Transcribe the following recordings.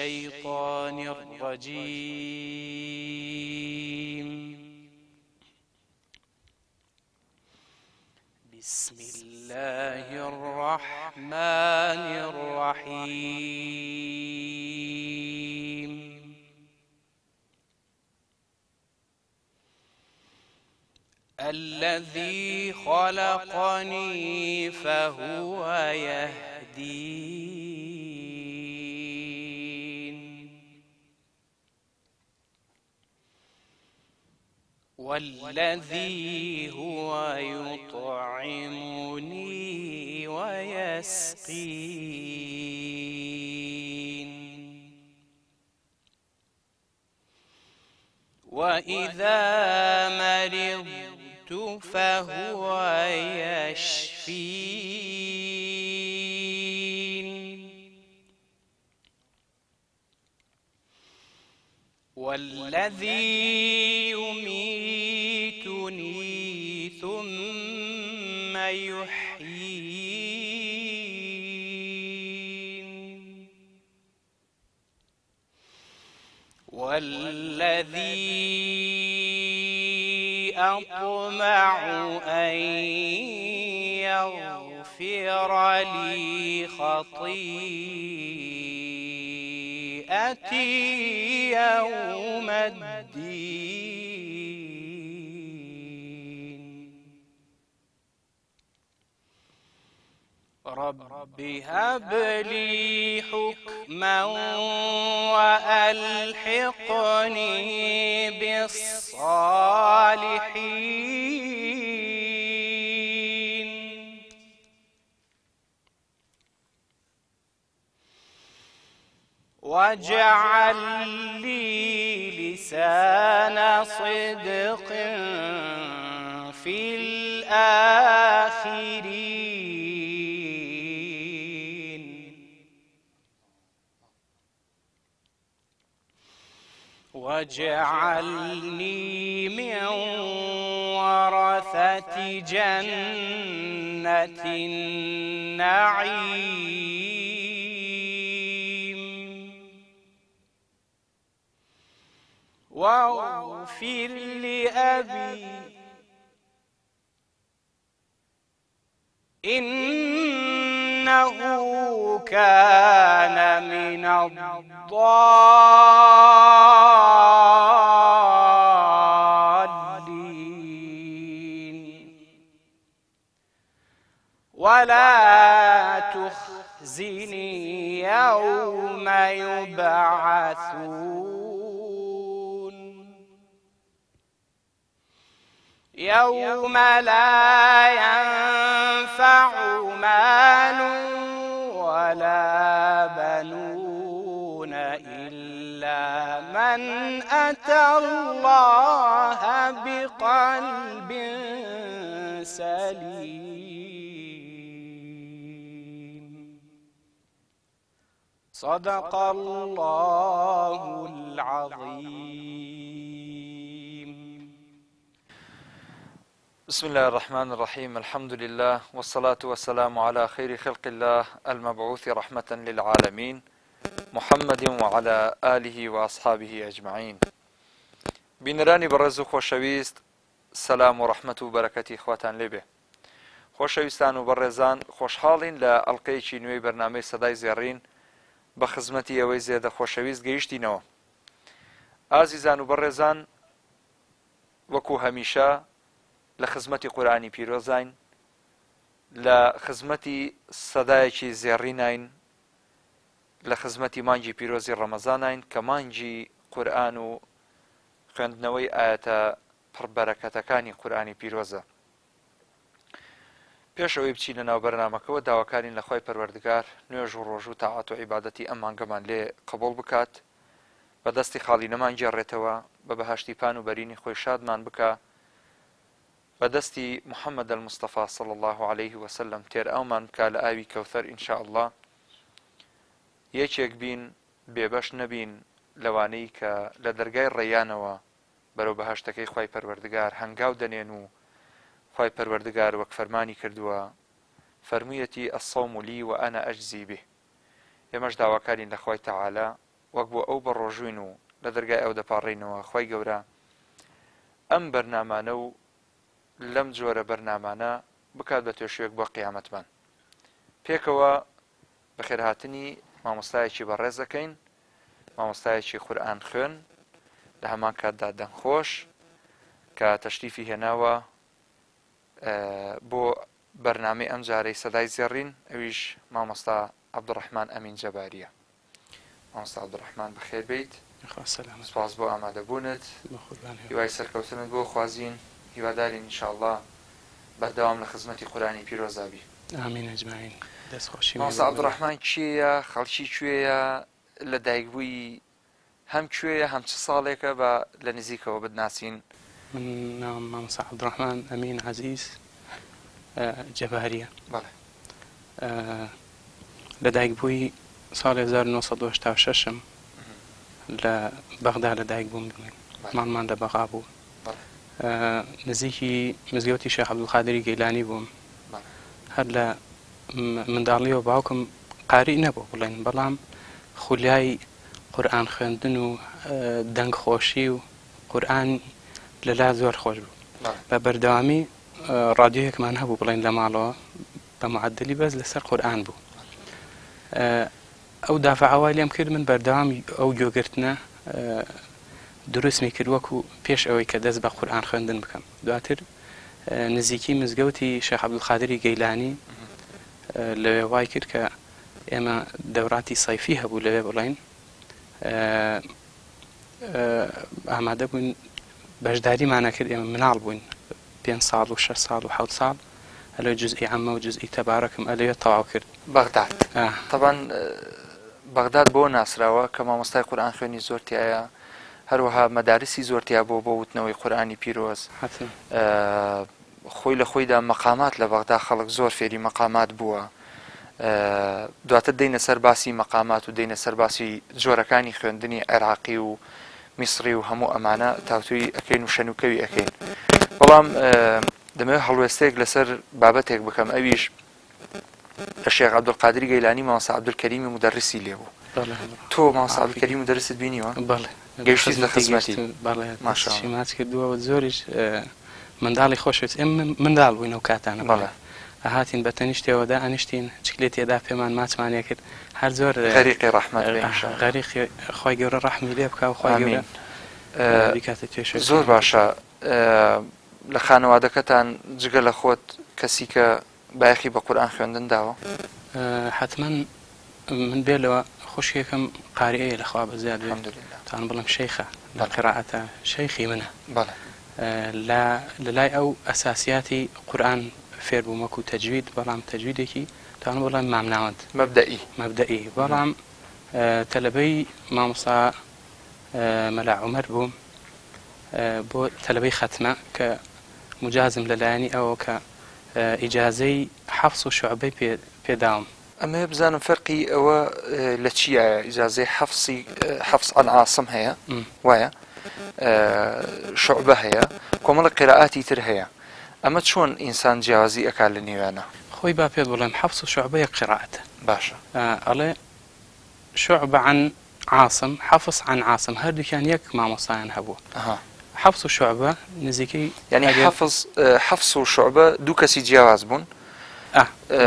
الشيطان الرجيم. بسم الله الرحمن الرحيم. الذي خلقني فهو يهدين، والذي هو يطعمني ويسقين، وإذا مرضت فهو يشفين، والذي يميتني ثم يحيين، والذي أطمع أن يغفر لي خطيئتي يوم الدين. رب هب لي حكما وألحقني بالصالحين، واجعل لي لسان صدق في الآخرين، واجعلني من ورثة جنة النعيم، واغفر لأبي إنه كان من الضالين، ولا تخزني يوم يبعثون، يوم لا ينفع مال ولا بنون إلا من أتى الله بقلب سليم. صدق الله العظيم. بسم الله الرحمن الرحيم. الحمد لله والصلاة والسلام على خير خلق الله المبعوث رحمة للعالمين محمد وعلى آله وأصحابه أجمعين. بینەرانی بەڕێز و خۆشەویست، سەلام و ڕەحمەت و بەرەکەتی خواتان لێبێ. خۆشەویستان و بەڕێزان، خۆشحاڵین لە ئەڵقەیەکی نوێی بەرنامەی سەدای زێڕین بە خزمەتی ئەوەی زێدە خۆشەویست گەیشتینەوە. ئازیزان و بەڕێزان، وەکو هەمیشە لە خزمەتی قورئانی پیرۆزین، لە خزمەتی سەدایەکی زێڕینین، لە خزمەتی مانگی پیرۆزی ڕەمەزانین کە مانگی قورئان و خوێندنەوەی ئاەتە پڕبەرەکەتەکانی قورئانی پیرۆزە. پێشەوەی بچینە ناو بەرنامەکەەوە داواکارین لە خوای پەروەردگار نوێژ و ڕۆژ و تاعات و عیبادەتی ئەم مانگەمان لێ قبوڵ بکات، بە دەستی خاڵی نەمان گێڕێتەوە، بە بەهەشتی پان و بەرینی خۆی شادمان بکە، بە دەستی محەممەد المستەفا صلی الله عليه وسلم تێر ئەومان بکە لە ئاوی کەوثەر ئینشاء الله. یەکێک بین، بێبەش نەبین لەوانەی کە لە دەرگای ڕێیانەوە بەرەو بەهەشتەکەی خوای پەروەردگار هەنگاو دەنێن و خوای پەروەردگار وەک فەرمانی کردووە، فەرموویەتی ئەسەوم لی و ئەنە ئەجزی به. ئێمەش داواکارین لە خوای تەعالا وەک بۆ ئەو بەڕۆژوین و لە دەرگای ئەو دەپاڕێنەوە خۆی گەورە ئەم بەرنامانە و لەم جۆرە بەرنامانە بکات بە توێشوێک بۆ قیامەتمان. پێکەوە بەخێرهاتنی مامۆستایەکی بەڕێز دەکەین، مامۆستایەکی قورئان خوێن لە هەمان کاتدا دەنگخۆش کە تەشریفی هێناوە بۆ بەرنامەی ئەم جارەی سەدای زێڕین، ئەویش مامۆستا عەبدوڕەحمان ئەمین جەباریە. مامۆستا عەبدوڕەحمان بەخێر بیت، سپاس بۆ ئامادەبوونت، هیوای سەرکەوتنت بۆ خوازین، هیوادارین ئینشاءڵڵا بەردەوام لە خزمەتی قورئانی پیرۆزابی. ئامین ئەجمعین. دەستخۆشی. مامۆستا عەبدوڕەحمان کێیە؟ خەڵکی کوێیە؟ لە دایکبووی هەم کوێیە هەم چ ساڵێکە بە لە نزیکەوە بتناسین؟ من ناوم مامۆستا عەبدوڕەحمان ئەمین عەزیز جەباریە. بەڵێ. لە دایکبووی ساڵی 1986م لە بەغدا لە دایک بووم. ماڵمان لە بەغا بوو. نزیکی مزگەوتی شێخ عەبدولقادری گەیلانی بووم. هەر لە منداڵیەوە باوکم قاری نەبوو بڵێن، بەڵام خولیای قورئان خوێندن و دەنگخۆشی و قورئان لەلا زۆر خۆش بوو. بە بەردەوامی ڕادیۆیەکمان هەبوو بڵێن لە ماڵەوە بە معدلی بەس لەسەر قورئان بوو. ئەو دافعەوای لێم کرد من بەردەوام ئەو گوێگرتنە دروستمی کرد وەکو پێش ئەوەی کە دەست بە قورئان خوێندن بکەم. دواتر نزیکی مزگەوتی شێخ عەبدولقادری گەیلانی لەوێ وای کرد کە ئێمە دەوراتی سەیفی هەبوو لەوێ بڵێن، ئامادە بووین بەشداریمانە کرد، ئێمە مناڵ بووین 5 ساڵ و 6 ساڵ و 7 ساڵ، ئەلێ جزئی عەمە و جزئی تەبارەکم ئەلێوێ تەواو کرد. بەغداد. طبعاً بەغداد بۆ ناسراوە کە مامۆستای قورئان خوێنی زۆر تایە، هەروەها مەدارسی زۆر تیا بۆ وتنەوەی قورئانی پیرۆز. خۆی لە خۆیدا مەقامات لە بەغدا خەڵک زۆر فێری مەقامات بووە. دواتر دەینە سەر باسی مەقامات و دەینە سەر باسی جۆرەکانی خوێندنی عێراقی و میسری و هەموو ئەمانە تاوتوی ئەکەین و شەنوکەوی ئەکەین. بەڵام دەمەوێت هەڵوێستەیەک لەسەر بابەتێک بکەم، ئەویش لە شێخ عەبدولقادری گەیلانی مامۆستا عەبدولکەریمی مدەرسی لێبوو. تۆ مامۆستا عەبدولکەریمی مدەرست بینیوە؟ بەڵێ. گەیشتیت لە خزمەتی؟ بەڵێ. ماشاءڵڵا ماچ کردووە زۆریش منداڵی خۆشویست. ئێمە منداڵ بووین ئەو کاتانە. بەڵێ. هاتین بە تەنیشتەوەدا ئەنیشتین چکلێت تێدا پێمان ماچمانێ کرد، هەر زۆر غەریقی ڕەحمەت بێ ئینشاءڵڵا. غەریقی خۆی گەورە ڕەحمی لێ بکا و خۆی گەورە بیکاتە توێشە. زۆر باشە. لە خانەوادەکەتان جگە لە خۆت کەسی کە بایەخی بە قورئان خوێندن داوە؟ حتما من بێلەوە خوشکێکم قاریەیە لەخوا بەزیاد بێ، تان بڵم شەیخە لە قراءەتە شەیخی منە. لە لای ئەو ئەساسیاتی قورئان فێر بووم وەکو تەجوید، بەڵام تەجویدێکی تان بڵێم مامناوەند مەبدەئی، بەڵام تەلەبەی مامۆستا مەلا عومەر بووم بۆ تەلەبەی ختمە کە مجازم لەلایەنی ئەوە کە ئیجازەی حەفس و شوعبەی پێداوم. ئەمە بزانم فەرقی ئەوە لە چیە؟ ئیجازەی حەفس عن عاصم هەیە وایە، شوعبە هەیە، کۆمەڵە قیراءاتی تر هەیە، ئەمە چۆن ئینسان جیاوازی ئەکات لە نێوانە؟ خۆی با پێت بڵێم حەفس و شوعبە یەک قیراءەتە. باشە. ئەڵێ شوعبە عن عاصم، حەفس عن عاصم، هەردووکیان یەک مامۆستایان هەبووە. حەفس و شوعبە نزیکەی یعنی حەفس و شوعبە دوو کەسی جیاواز بوون،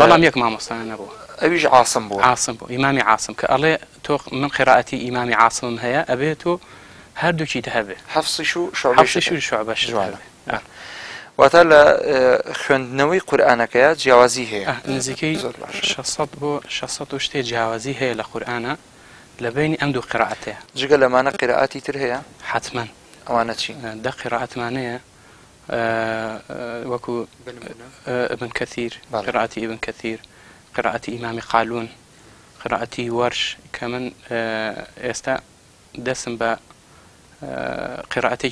بەڵام یەک مامۆستایان هەبووە. ئەویش عاصم بوو. عاصم بوو، ئیمامی عاصم، کە ئەڵێ تۆ من قیراءەتی ئیمامی عاصمم هەیە، ئەبێت تۆ هەردووکی هەبێ، حەفسیش و شوعبەش جوانە. واتە لە خوێندنەوەی قورئانەکەیە جیاوازی هەیە، نزیکەی 600 بۆ 600 و شتێ جیاوازی هەیە لە قورئانە لە بینی ئەم دوو قیراءەتەیە. جگە لەمانە قیراءاتی تر هەیە؟ حتما. ئەوانە چی؟ دە قیراءەتمانەیە وەکو ابن كثير، قراءتي ابن كثير، قراءتي إمام قالون، قراءتي ورش، كمن استا دسم با قراءتي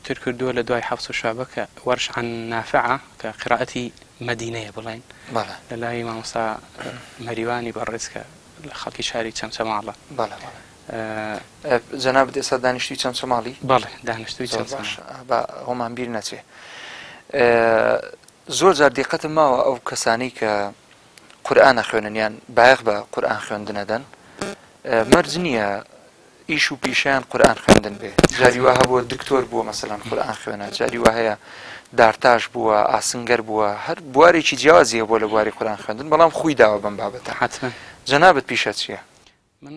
تركردو لدواي حفص وشعبة ورش عن نافعة كقراءتي مدينة بلين لا إمام صا مريواني برزك خلقي شاري كم سمع الله. جناب ئێستا دانیشتوی چەند سۆماڵی؟ بەڵێ دانیشتوی چەند هۆمان بیر نەچێ. زۆر جار دیقەتم ماوە ئەو کەسانی کە قورئانە خوێنن یان بایەخ بە قورئان خوێندنەدەن، مەرج نییە ئیش و پیشیان قورئان خوێندن بێ جاری وا هەبووە دکتۆر بووە مەسەلەن قورئان خوێنە جاری وا هەیە دارتاش بووە ئاسنگەر بووە هەر بوارێکی جیازیە بۆ لە بواری قورئان خوێندن بەڵام خۆی داوە بەم بابەتە حتما جەنابەت پیشە چییە؟ من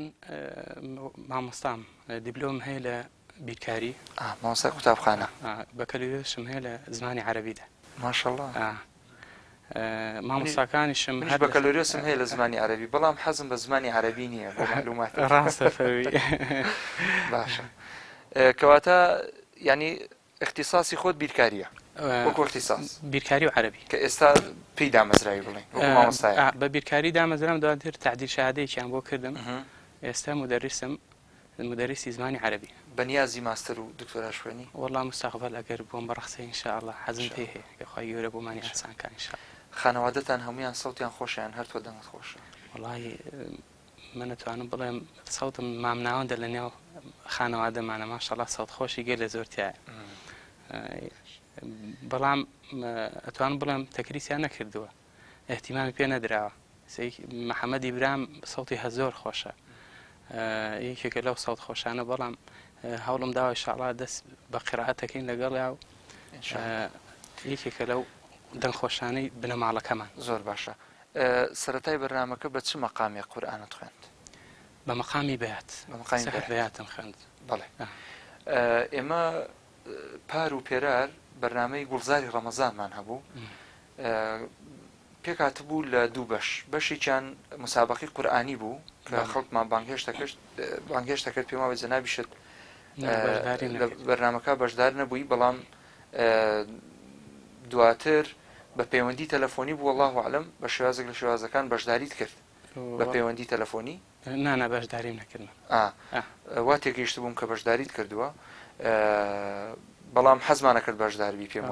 مامۆستام دیبلۆم هەیە لە بیرکاری مامۆستا قوتابخانە بەکەلوێشم هەیە لە زمانی عەرەبیدا ماشەڵڵا مامۆستاکانیشم هەر بەکەلۆریۆسم هەیە لە زمانی عەرەبی بەڵام حەزم بە زمانی عەرەبی نییە بۆ معلومات ڕاستە فەوی باشە کەواتە ینی اختصاصی خۆت بیرکاریە وەکو اختصاص بیرکاری و عەرەبی کە ئێستا پێی دامەزراوی بڵێن وەکو مامۆستایە بە بیرکاری دامەزرام دواتر تعدیل شەهادەیەکیان بۆ کردم ئێستا مدەریسی زمانی عەرەبی بەنیازی ماستەر و دکتۆرا شوێنی وەڵام مستەقبەل ئەگەر بۆم بەڕەخسە ئینشاءڵڵا حەزم پێ هەیە یخوای گەورە بۆمانی ئاسانکە ئینشاءڵڵا خانەوادەتان هەمویان سەوتیان خۆشیان هەر تۆ دەنگت خۆشە وەڵی من ئەتوانم بڵێم سەوتم مامناوەندە لە نێو خانەوادەمانە ماشەڵڵا سەوت خۆشی گەر لە زۆرتیایە بەڵام ئەتوانم بڵێم تەکریسیان نەکردووە احتیمامی پێ نەدراوە محەممەدی برام سەوتی هەزۆر خۆشە یەکێکە لەو سەوت خۆشانە بەڵام هەوڵم داوای شاڵا دەست بە قیرەعەتەکەین لەگەڵیا و یەکێکە لەو دەنگخۆشانەی بنەماڵەکەمان زۆر باشە سەرەتای بەرنامەکە بە چ مەقامێک قورئانت خوێند بە مەقامی بەیات بەیاتم خوێند بەڵێ ئێمە پار و پێرار بەرنامەی گوڵزاری ڕەمەزانمان هەبوو پێکات بوو لە دوو بەشێکیان مسابقی قورئانی بوو کە خەڵکمان بانگهێشتە کرد پێما بە جەنابیشت لە بەرنامەکە بەشدار نەبووی بەڵام دواتر بە پەیوەندی تەلەفۆنی بوو وەڵڵاهو ئەعلەم بە شێوازێک لە شێوازەکان بەشداریت کرد بە پەیوەندی تەلەفۆنی نانە بەشداریم نەکردم وا تێگەیشت بووم کە بەشداریت کردووە بەڵام حەزمانە کرد بەشداربی پێم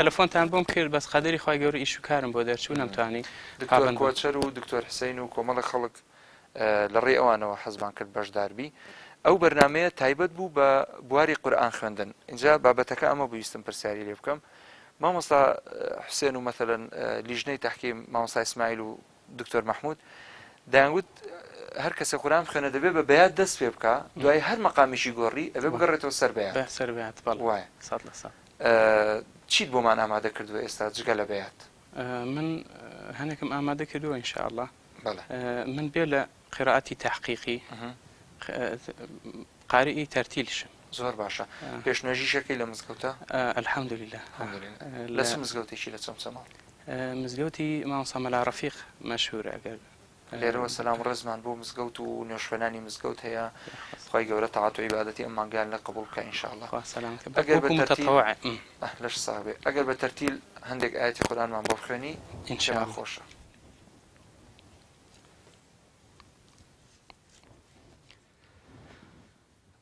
تەلەفۆنتان بۆم کرد بەس قەدەری خی گەورە ئیش و کارم بۆ دەرچوو نەمتوانی دکتۆر کۆچەر و دکتۆر حسین و کۆمەڵە خەڵک لە ڕێ ئەوانەوە حەزمان کرد بەشداربی ئەو بەرنمەیە تایبەت بوو بە بواری قورئان خوێندن اینجا بابەتەکە ئەمە بوویستم پرسیاری لێ بکەم مامۆستا حوسێن و مەثەلەن لیژنەی تەحکیم مامۆستا ئیسماعیل و دکتۆر مەحموود دەیانگوت هەر کەسە قورئان بخوێنە دەبێت بە بەیات دەست پێ بکە دوای هەر مەقامیشی گۆڕی ئەبێ بگەڕێتەوە سەر بەیات وایە چیت بۆمان ئامادە کردووە ئێستا جگە لە بەیات من هەنێکم ئامادە کردووە ئینشاءڵڵا بەڵێ من بێ لە قیرەعەتی تەحقیقی قارئی تەرتیلشم زۆر باشە پێشنوێژی شەکەی لە مزگەوتە الحەمدولله لە چ مزگەوتێکی لە چەمچەماڵ مزگەوتی مامۆستا مەلا ڕەفیق مەشهورە ئەگەر لێرەوە سەلام ڕێزمان بۆ مزگەوت و نوێژخوێنانی مزگەوت هەیە خی گەورە تەعات و عیبادەتی ئەمانگیان لە قبول بکە ئینشاءڵڵا لەش ساحبێ ئەگەر بە تەرتیل هەندێک ئاەتی قورئانمان بۆ بخوێنی ئینشاء خۆشە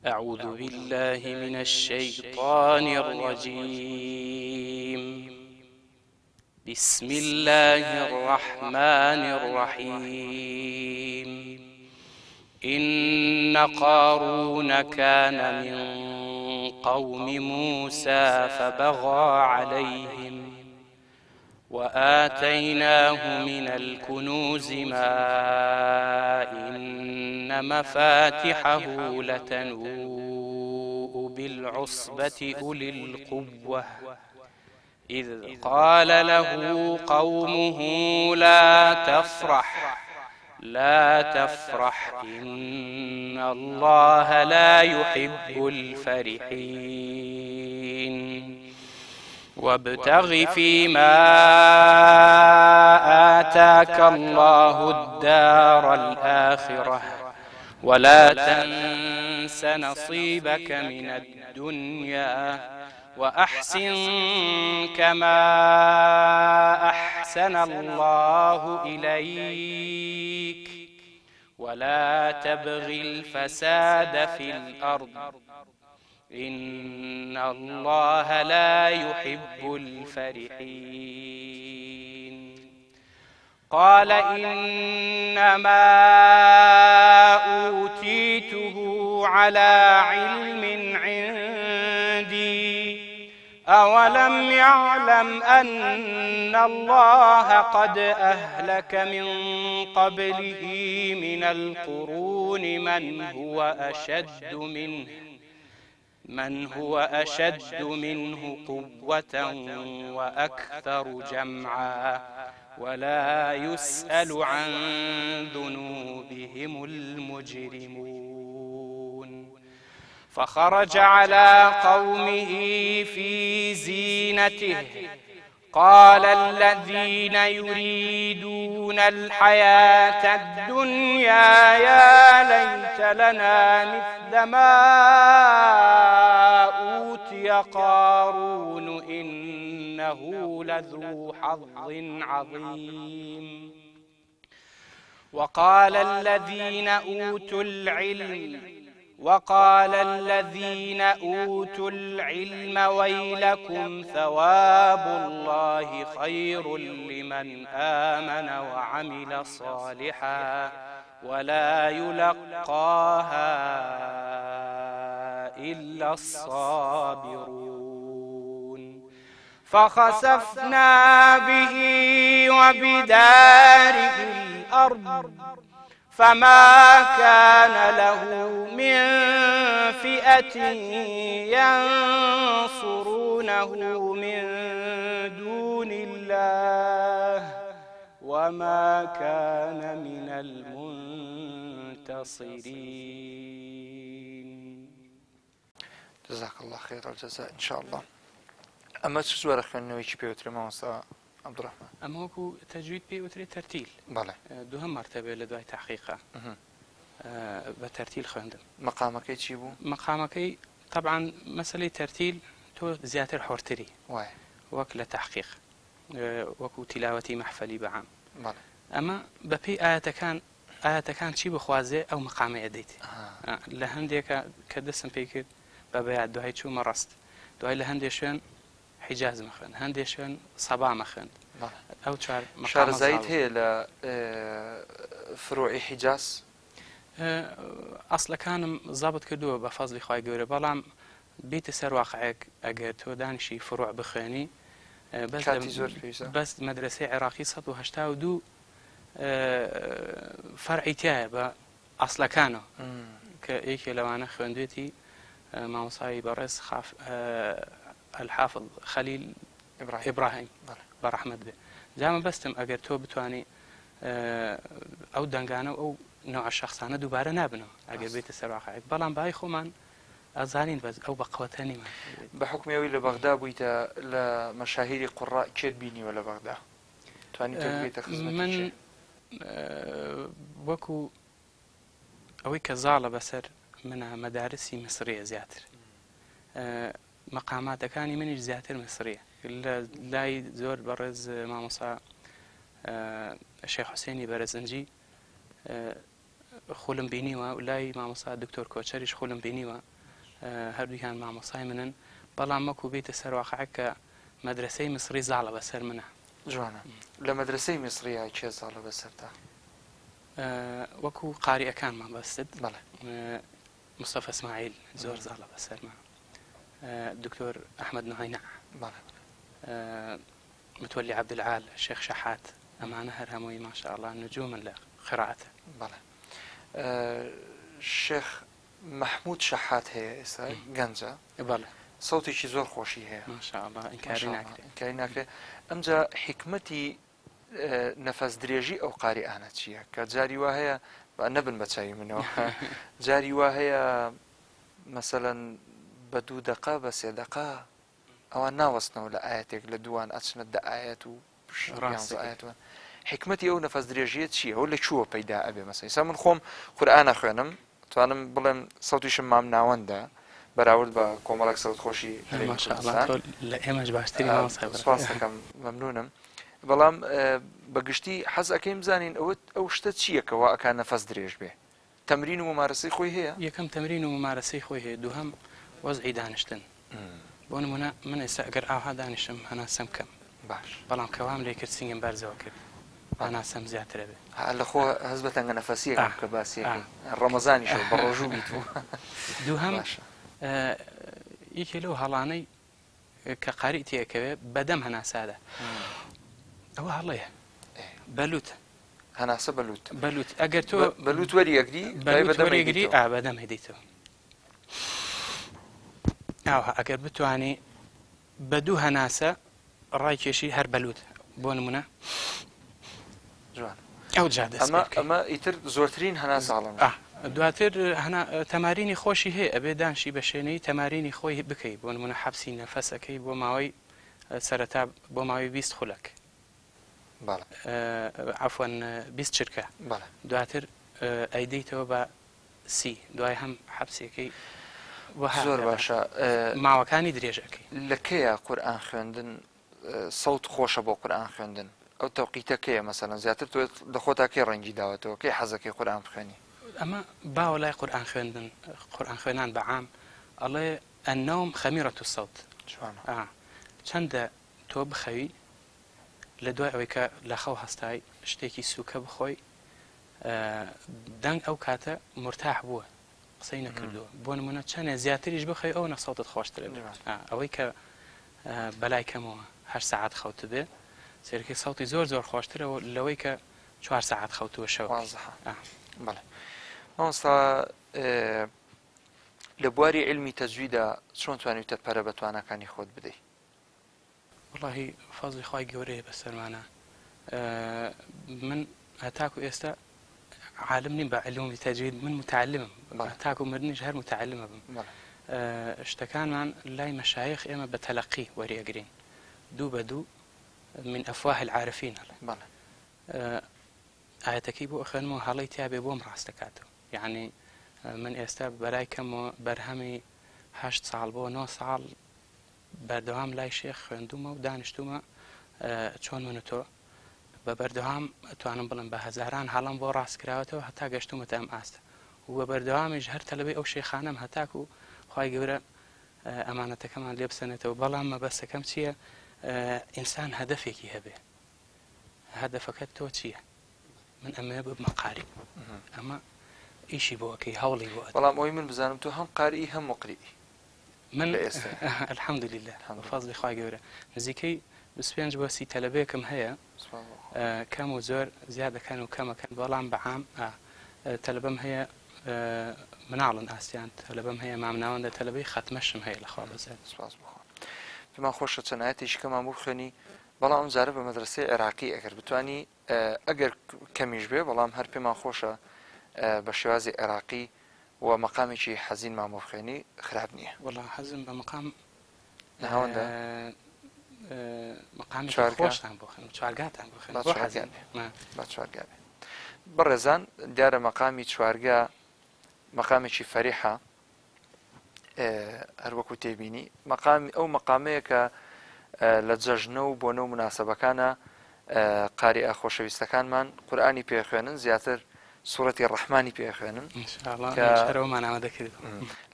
أعوذ بالله من الشيطان الرجيم بسم الله الرحمن الرحيم إن قارون كان من قوم موسى فبغى عليهم وآتيناه من الكنوز ما إن مفاتحه لتنوء بالعصبة أولي القوة إذ قال له قومه لا تفرح إن الله لا يحب الفرحين وابتغ فيما آتاك الله الدار الآخرة ولا تنس نصيبك من الدنيا وأحسن كما أحسن الله إليك ولا تبغ الفساد في الأرض إن الله لا يحب الفرحين قال إنما أوتيته على علم عندي أولم يعلم أن الله قد أهلك من قبله من القرون من هو أشد منه قوة وأكثر جمعا ولا يسأل عن ذنوبهم المجرمون فخرج على قومه في زينته قال الذين يريدون الحياة الدنيا يا ليت لنا مثل ما أوتي قارون إنه لذو حظ عظيم وقال الذين أوتوا العلم ويلكم ثواب الله خير لمن آمن وعمل صالحا ولا يلقاها إلا الصابرون فخسفنا به وبداره الأرض فما كان له من فئة ينصرونه من دون الله وما كان من المنتصرين. جزاك الله خير الجزاء إن شاء الله. أما سوار خلنا ويش بيوتر ما وصا عبد الرحمن. أما هو تجويد بيوتر ترتيل. بله. دوهم مرتبة لدواء تحقيقه. بترتيل خندم. مقامك إيش يبو؟ مقامك طبعا مسألة ترتيل تو زيادة حورتري. واي. وكل تحقيق. وكو تلاوتي محفلي بعام. بله. أما ببي آيات كان شيء بخوازه أو مقام يديت. لهنديك كدسم فيك ببيعت دهاي شو مرست. دهاي لهنديشون حجاز مخن هنديشون صبا مخن أو شعر شعر زايد هي ل فروع حجاز أصلا كان ضابط كدوه بفضل خواي جوري بلام بيت سر واقعك أجر تو دانشي فروع بخاني بس مدرسة عراقي 182 فرعي تاعي أصلا كانوا كإيك لو أنا خندوتي مع مصاي برز خاف الحافظ خليل إبراهيم برحمد به زعما بستم أجر تو بتواني أو دنجانو أو نوع الشخص أنا دوباره نابنه أجر بيت السراقة بلان باي خومن أزانين بس أو بقوتني ما بحكم يوي لبغداد بيتا لمشاهير قراء كتبيني ولا بغداد تواني تبيت من وكو أوي كزالة بسر من مدارسي مصرية زياتر مقامات كاني من زياتر مصرية لاي زور برز ماموسا الشيخ حسيني برزنجي خولم بينيوا ولاي ماموسا دكتور كوتشريش خولم بينيوا هردو كان ماموساي منن بلا ماكو بيت السرواقعك مدرسي مصري زعلة بسر منه جوانا لمدرسي مصرية كي زعلة بسر تا وكو قارئ كان ما بسد بله مصطفى اسماعيل زور زعلة بسر معه الدكتور أحمد نهينع بله متولي عبد العال الشيخ شحات أمانة هرهموي ما شاء الله نجوما لقراءته بله الشيخ محمود شحات هي إسا جنجا بله صوتي شي زور خوشي هي ما شاء الله إنكاري أمجا حكمتي نفس دريجي أو قارئانة شيء كجاري وهي نبن بتشاي منه جاري وهي مثلا بدو دقة بس دقة أو ناوسنا ولا آياتك لدوان أتسند آيات وشريان آيات حكمتي أو نفس دريجية شيء هو اللي شو بيدا أبي مثلا سامن خوم قرآن خانم توانم بلن صوتي شمام ناوندا براورد با كومالك صوت خوشي ما شاء الله لا إيمج باشتري ما صايب سپاسكم ممنونم بەڵام بەگشتی حەز ئەەکەیم زانین ئەو شتە چییە کەوا ئەکان نەفەس درێژ بێ تەمرین و ممارەسەی خۆی هەیە یەکەم تەمرین و ممارەسەی خۆی هەیە دووهەم وەزعی دانیشتن بۆ نمونە من ئێستا ئەگەر ئاها دانیشم هەناسەم کەم باش بەڵام کەوام لێ کرد سنگم بەرزەوە کرد هەناسەم زیاترە بێ لە خۆ هەز بە تەنگە نەفەسیەکەم کە باسیەکەی ڕەمەزانیشە بە ڕۆژوو بیت دووهەم یەکێ لەو هەڵانەی کە قاری تێکەوێ بەدەم هەناسادە ئەوە هەڵەیە بەلوت هەناسە بەلوت ئەگەر تۆ بەلوت وەریەگری بەلوتوەریەگری بەدەم هەدەیتەوە ئاوها ئەگەر بتوانێ بە دوو هەناسە ڕای کێشی هەر بەلوت بۆ نمونە ئەو ئەمە ئیتر زۆرترین هەناساڵم دواتر تەمارینی خۆشی هەیە ئەبێ دانشی بە شوێنەی تەمارینی خۆی بکەیت بۆ نمونە حەبسی نەفەسەکەی بۆ ماوەی سەرەتا بۆ ماوەی 20 خولەک عەفوەن 20 چرکە دواتر ئەیدەیتەوە بە سی دوای هەم حەبسێکەی زۆر باشە ماوەکانی درێژەکەی لە کەیە قورئان خوێندن سەوت خۆشە بۆ قورئان خوێندن ئەو تەوقیتەکەیە مەسەلەن زیاتر تۆ لە خۆتا کێ ڕەنگی داوەتەوە کەی حەزەکەی قورئان بخوێنی ئەمە باوە لای قورئان خوێندن قورئان خوێنان بەعام ئەڵێ النوم خەمیرەة الصوت چەندە تۆ بخەوی لە دوای ئەوەی کە لە خەو هەستای شتێکی سووکە بخۆی دەنگ ئەو کاتە مرتاح بووە قسەی نەکردووە بۆ نمونە چەندێ زیاتریش بخەی ئەو نەسەوتت خۆشترە ئەوەی کە بەلای کەمەوە 8 ساعت خەوت بێ سێرەکەی سەوتی زۆر خۆشترەوە لەوەی کە 4 ساعت خەوتووە شەو مامۆستا لە بواری علمی تەجویدە چۆن توانیتە پەرە بە توانەکانی خۆت بدەیت وەڵاهی فەزڵی خوای گەورەیە بەسەرمانە من هەتاکو ئێستا عالم نیم بە علومی تەجوید من متعلمم هەتاکو مردنیش هەر متعلمە بم شتەکانمان لای مەشایخ ئێمە بە تەلەقی وەریەگرین دوو بە دوو من ئەفواه العارفین ئاەتەکەی بۆ ئەخوێنمەوە هەڵەی تیابێ بۆم ڕاستەکاتەوە یعنی من ئێستا بەلای کەمەوە بەرهەمی 8 ساڵ بۆ 9 ساڵ بەردەوام لای شێخ خوێندومە و دانیشتومە چۆن من تۆ بە بەردەوام توانم بڵم بە هەزاران هەڵم بۆ ڕاستکراوەتەوە هەتا گەشتومەتە ئەم ئاستە و بە بەردەوامیش هەر تەلەبەی ئەو شێخانەم هەتاکو خوای گەورە ئەمانەتەکەمان لێ بسەنێتەوە بەڵام مەبەستەکەم چییە ئینسان هەدەفێکی هەبێ هەدەفەکەت تۆ چییە من ئەمەیە ببمە قاری ئەمە ئیشی بۆکەی هەوڵی بۆ بەڵام ئەوی من بزانم تۆ هەم قاری هەم مقری من الحەمدولله بەفەزڵی خوای گەورە نزیکەی 25 بۆ 30 تەلەبەیەکم هەیە کەم و زۆر زیاد دەکەن و کەمەکەن بەڵام بەعام تەلەبەم هەیە مناڵن ئاسیان تەلەبەم هەیە مامناوەندە تەلەبەی ختمەشم هەیە لەخوا بەزێ سوپاس بخۆ پێمان خۆشە چەند ئاەتێکیکەمان بۆ خوێنی بەڵام ئەم جارە بە مەدرسەی عێراقی ئەگەر بتوانی ئەگەر کەمیش بێ بەڵام هەر پێمان خۆشە بە شێوازی عێراقی و مەقامێکی حەزین مامۆ بخوێنی خراپ نییە وەڵا حەزم بە مەقام ناوەندە مەقامی خۆشتان بۆ خوێن چوارگاتان بۆ خوێن بە چوارگا بێ بەڕێزان دیارە مەقامی چوارگا مەقامێکی فەریحە هەر وەکو تێبینی مەقامی ئەو مەقامەیە کە لە جەژنە و بۆنە و مناسەبەکانە قاریئە خۆشەویستەکانمان قورئانی پێخوێنن زیاتر سوورەتی ڕەحمانی پێخوێنن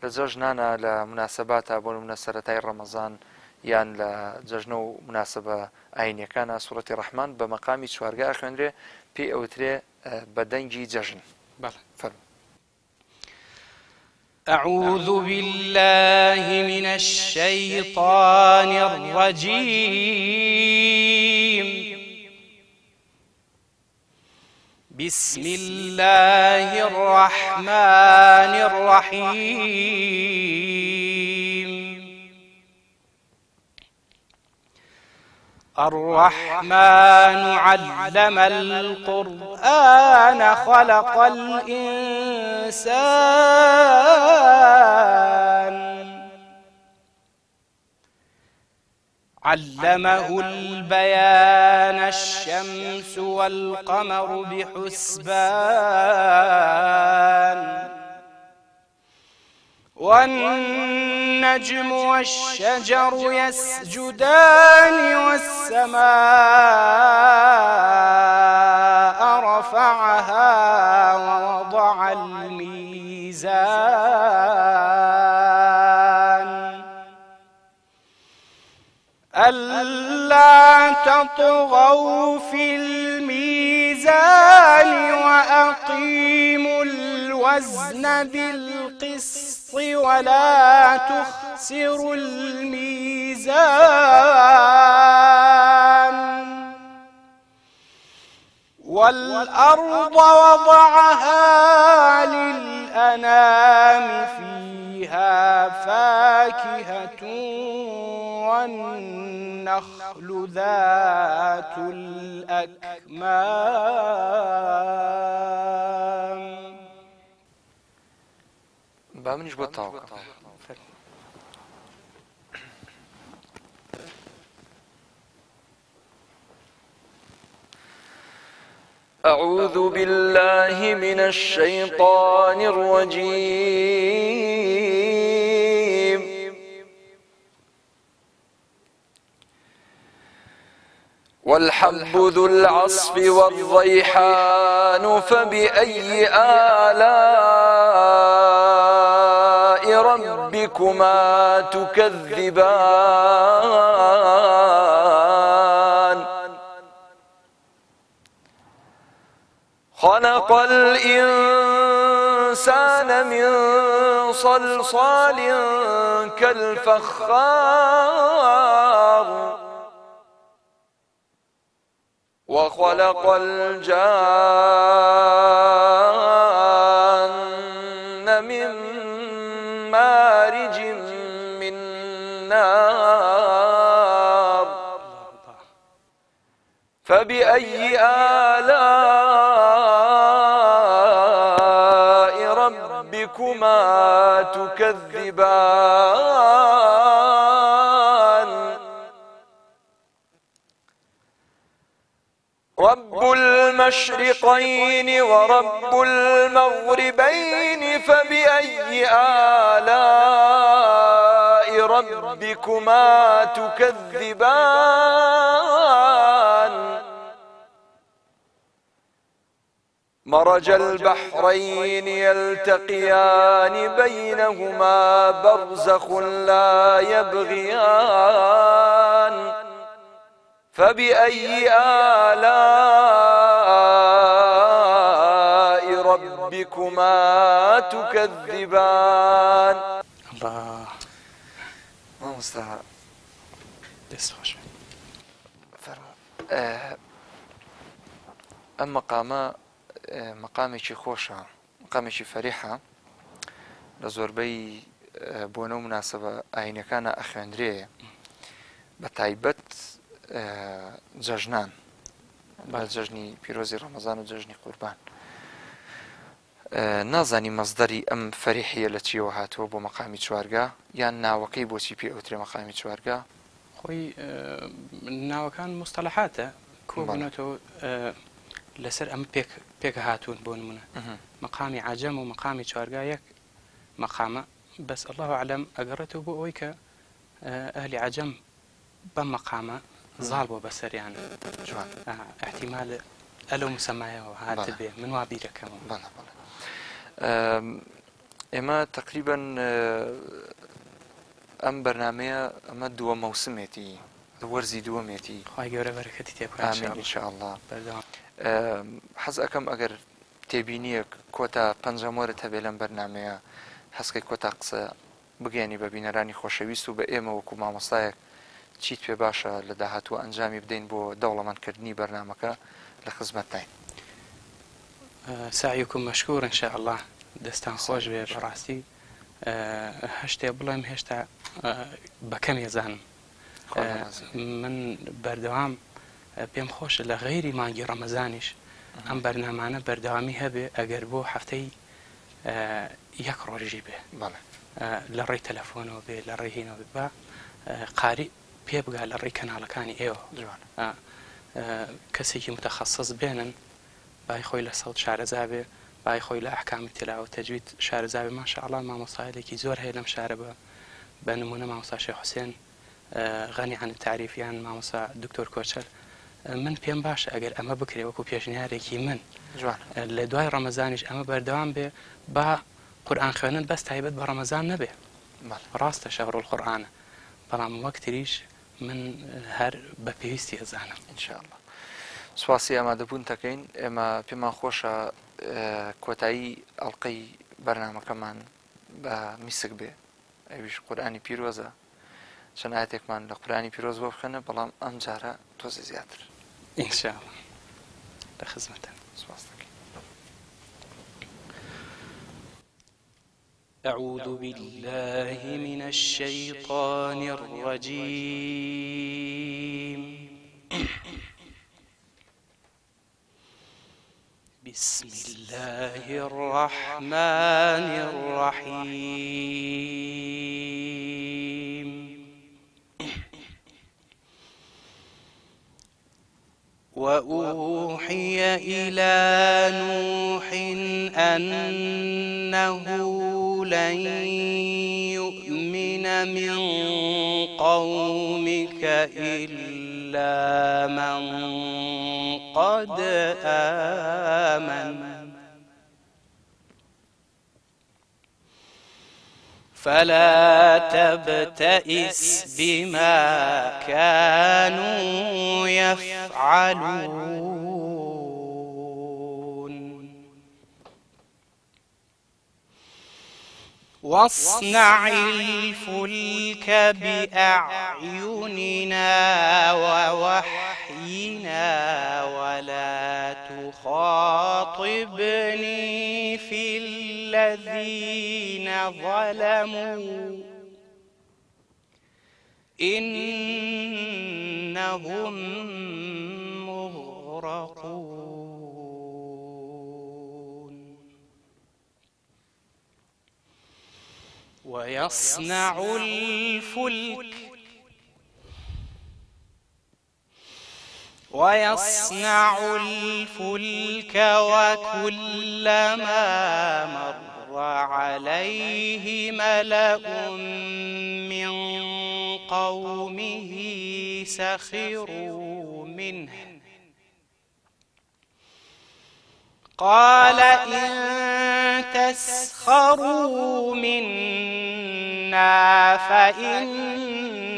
لە جەژنانە لە مناسەباتە بۆ نمونە سەرەتای ڕەمەزان یان لە جەژنە و مناسەبە ئاینیەکانە سوورەتی ڕەحمان بە مەقامی چوارگا خوێنرێ پێی ئەوترێ بە دەنگی جەژن فەرموو أعوذ بالله من الشيطان الرجيم بسم الله الرحمن الرحيم الرحمن علم القرآن خلق الإنسان علمه البيان الشمس والقمر بحسبان والنجم والشجر يسجدان والسماء رفعها ووضع الميزان ألا تطغوا في الميزان وأقيموا الوزن بالقسط ولا تخسروا الميزان الميزان والأرض وضعها للأنام فيها فاكهة والنخل ذات الأكمام. بامنش بطاقة. أعوذ بالله من الشيطان الرجيم. والحب ذو العصف والريحان فبأي آلاء ربكما تكذبان. خلق الإنسان من صلصال كالفخار وخلق الجان من مارج من نار. فبأي آلاء ربكما تكذبان. رب المشرقين ورب المغربين فبأي آلاء ربكما تكذبان. مرج البحرين يلتقيان بينهما برزخ لا يبغيان. فبأي آلاء ربكما تكذبان. الله مستعان. أما مقامي خوشة مقامي فريحة لزوربي بونو مناسبة أين كان أخي أندريه بتعيبت جەژنان با جەژنی پیرۆزی ڕەمەزان و جەژنی قوربان. نازانی مەزدەری ئەم فەریحیە لە چیەوە هاتووە بۆ مەقامی چوارگا یان ناوەکەی بۆچی پێ ئەوترێ مەقامی چوارگا؟ خۆی ناوەکان مستەلەحاتە کۆبوونەتەوە لەسەر ئەم پێکە هاتوون بۆ نمونە مەقامی عەجەم و مەقامی چوارگا یەک مەقامە بەس ئەڵڵاهو ئەعلەم ئەگەڕێتەوە بۆ ئەوەی کە ئەهلی عەجەم بەم مەقامە زاڵ بۆ بەسەریانە احتیمال ئەلەو مسەمایەوە هاتە بێ من وا بیرەکەمەوە. ئێمە تقریبا ئەم بەرنامەیە ئەمە دووە مەوسمێتی وەرزی دووەمێتی خوای گەورە بەرەکەتی تێ بکات ئینشاءالله. حەز ئەەکەم ئەگەر تێبینیە کۆتا پەنجەمۆرت هەبێ لەم بەرنامەیە حەزکەی کۆتا قسە بگەێنی بە بینەرانی خۆشەویست و بە ئێمە وەکو مامۆستایەک چیت پێ باشە لە داهاتوە ئەنجامی بدەین بۆ دەوڵەمەندکردنی بەرنامەکە لە خزمەتتاین. سعیکم مەشکور ئینشاءالله دەستان خۆش بێ بەڕاستی هەشتێ بڵێم هێشتا بەکەم ێزانم من بەردەوام پێم خۆشە لە غەیری مانگی ڕەمەزانیش ئەم بەرنامانە بەردەوامی هەبێ ئەگەر بۆ هەفتەی یەک ڕۆژی بێ لە ڕێی تەلەفۆنەوە بێ لە ڕێهینەوە بێ بە قاری پێ بگا لە ڕێی کەناڵەکانی ئێوە کەسێکی متەخەسس بێنن بای خۆی لە سەوت شارەزا بێ بای خۆی لە ئەحکامی تلاوە تەجوید شارەزا بێ ماشاءالله مامۆستایەکی زۆر هەیە لەم شارە بە نمونە مامۆستا شێخ حوسێن غەنی عن التعریفیان مامۆستا دکتۆر کۆچەل من پێم باشە ئەگەر ئەمە بکرێ وەکو پێشنیارێکی من لە دوای ڕەمەزانیش ئەمە بەردەوام بێ با قورئان خوێنن بەس تایبەت بە ڕەمەزان نەبێ ڕاستە شەهر القورئانە بەڵام وەک تریش من هەر بە پێویستی ئەزانم ئینشاءالله. سواسی ئامادەبوون دەکەین ئێمە پێمان خۆشە کۆتایی ئەڵقەی بەرنامەکەمان بە میسک بێ ئەویش قورئانی پیرۆزە چەند ئاەتێکمان لە قورآنی پیرۆز بۆ بخێنە بەڵام ئەم جارە تۆزی زیاتر ئینشاءالله لە خزمەتە. سوپاس دەکەین. أعوذ بالله من الشيطان الرجيم. بسم الله الرحمن الرحيم. وأوحي إلى نوح أنه لن يؤمن من قومك إلا من قد آمن فلا تبتئس بما كانوا يفعلون واصنع الفلك بأعيننا ووحينا ولا تخاطبني في الذين ظلموا إنهم مغرقون. ويصنع الفلك وكلما مر عليه ملأ من قومه سخروا منه قال إن تسخروا منا فإنا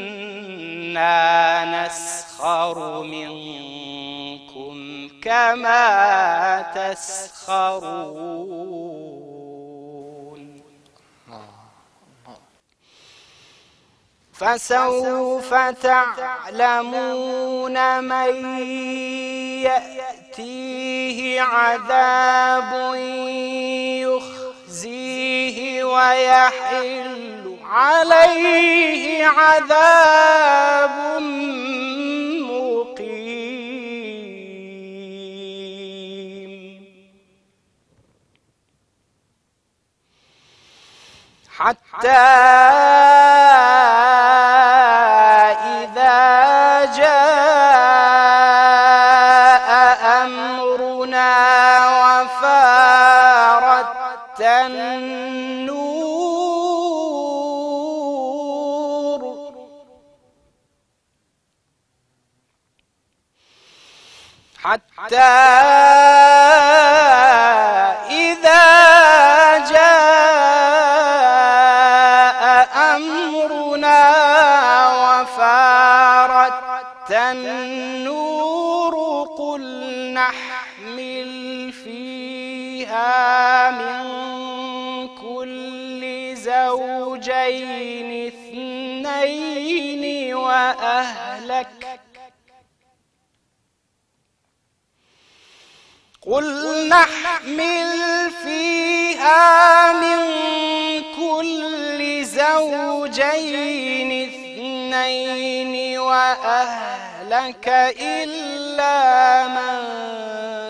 نسخر منكم كما تسخرون. فسوف تعلمون من يأتيه عذاب يخزيه ويحل عليه عذاب مقيم. حتى إذا جاء أمرنا وفارت النور حتى إذا جاء أمرنا وفارت النور قل نحمل فيها من كل زوجين اثنين وأهلك إلا من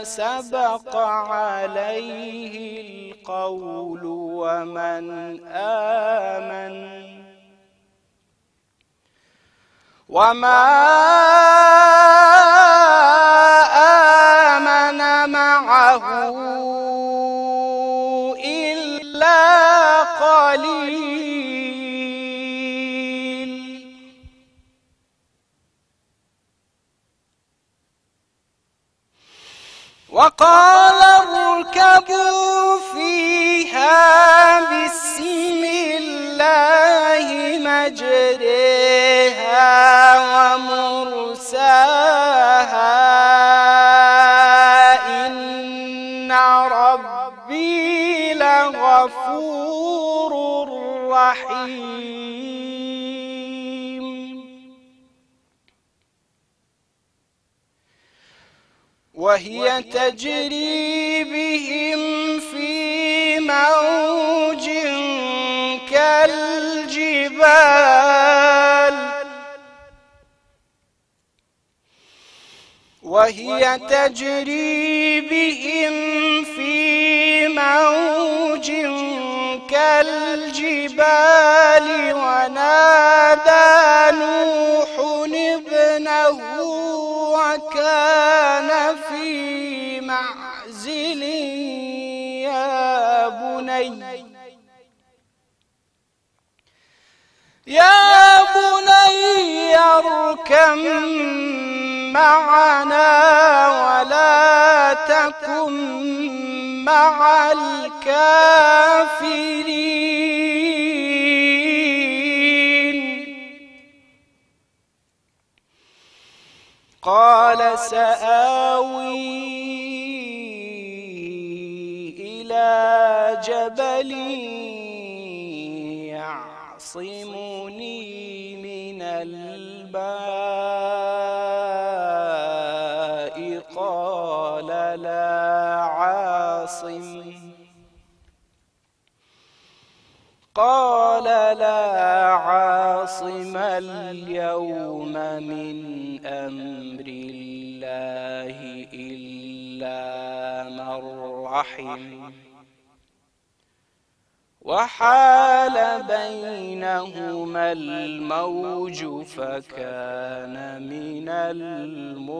سبق عليه القول ومن آمن وما آمن معه إلا قليل. وقال اركبوا فيها بسم الله مجريها ومرساها إن ربي لغفور رحيم. وهي تجري بهم في موج كالجبال وهي تجري بهم في موج كالجبال ونادى نوح ابنه وكان في معزل يا بني اركب معنا ولا تكن مع الكافرين قال سآوي إلى جبل يعصمني من الماء قال لا عاصم اليوم من أمر الله إلا من رحم وحال بينهما الموج فكان من المغرقين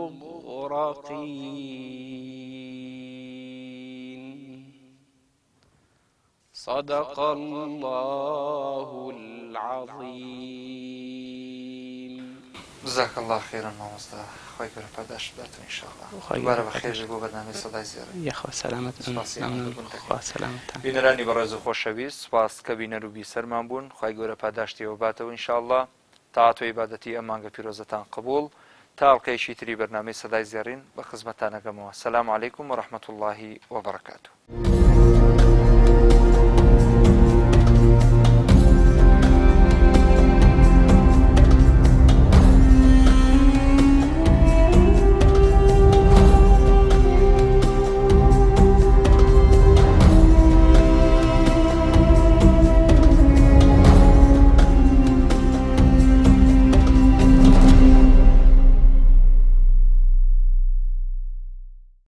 صدق الله العظيم. جزاك الله خيرا مامۆستا خۆی گەورە پاداش بداتن ئینشاءالله. دووبارە بەخێر بۆ بەرنامەی سەدای زیێڕە. یەخوا سەلامەت خوا سەلامەتتان. بینەرانی بەڕێز و خۆشەویست، سوپاس کە بینەر و بیسەرمان بوون. خۆی گەورە پاداشتیەوە باتەوە ئینشاءالله. تاعات و عیبادەتی ئەم مانگە پیرۆزەتان قبوڵ. تا ئەڵقەیەکی تری بەرنامەی سەدای زێڕین بە خزمەتتان ئەگەمەوە. سەلام عەلەیکوم وەڕەحمەتوڵڵاهی وەبەرەکاتوه.